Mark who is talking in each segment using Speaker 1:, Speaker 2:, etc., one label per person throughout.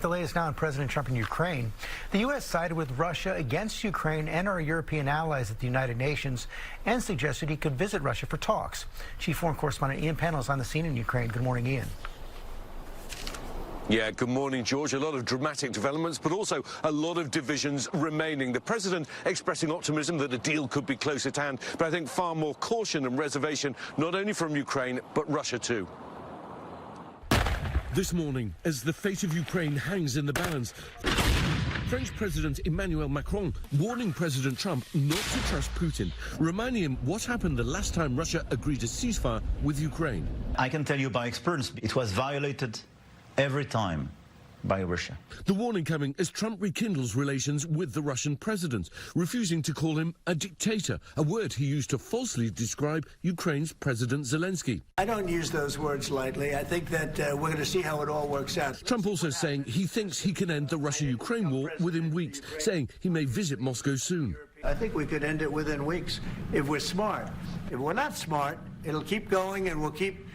Speaker 1: The latest now on President Trump in Ukraine. The U.S. sided with Russia against Ukraine and our European allies at the United Nations and suggested he could visit Russia for talks. Chief Foreign Correspondent Ian Pennell is on the scene in Ukraine. Good morning, Ian.
Speaker 2: Yeah, good morning, George. A lot of dramatic developments, but also a lot of divisions remaining. The president expressing optimism that a deal could be close at hand, but I think far more caution and reservation, not only from Ukraine, but Russia too.
Speaker 3: This morning, as the fate of Ukraine hangs in the balance, French President Emmanuel Macron warning President Trump not to trust Putin, reminding him what happened the last time Russia agreed a ceasefire with Ukraine.
Speaker 4: I can tell you by experience, it was violated every time by Russia.
Speaker 3: The warning coming as Trump rekindles relations with the Russian president, refusing to call him a dictator, a word he used to falsely describe Ukraine's President Zelensky.
Speaker 5: I don't use those words lightly. I think that we're going to see how it all works out.
Speaker 3: Trump also saying he thinks he can end the Russia-Ukraine war within weeks, saying he may visit Moscow soon.
Speaker 5: I think we could end it within weeks if we're smart. If we're not smart, it'll keep going and we'll keep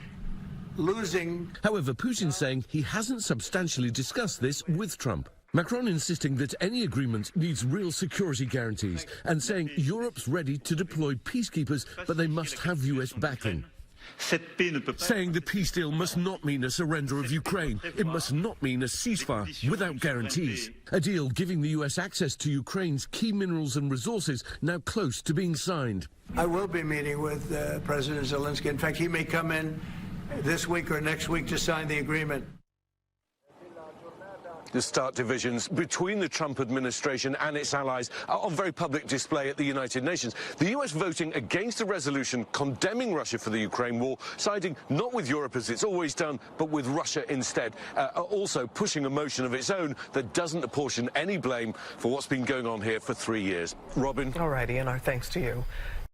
Speaker 5: losing.
Speaker 3: However, Putin saying he hasn't substantially discussed this with Trump. Macron insisting that any agreement needs real security guarantees and saying Europe's ready to deploy peacekeepers, but they must have US backing. Saying the peace deal must not mean a surrender of Ukraine. It must not mean a ceasefire without guarantees. A deal giving the US access to Ukraine's key minerals and resources now close to being signed.
Speaker 5: I will be meeting with President Zelensky. In fact, he may come in this week or next week to sign the agreement.
Speaker 2: The stark divisions between the Trump administration and its allies are on very public display at the United Nations. The US voting against a resolution condemning Russia for the Ukraine war, siding not with Europe as it's always done, but with Russia instead, also pushing a motion of its own that doesn't apportion any blame for what's been going on here for 3 years. Robin?
Speaker 6: All right, Ian, our thanks to you.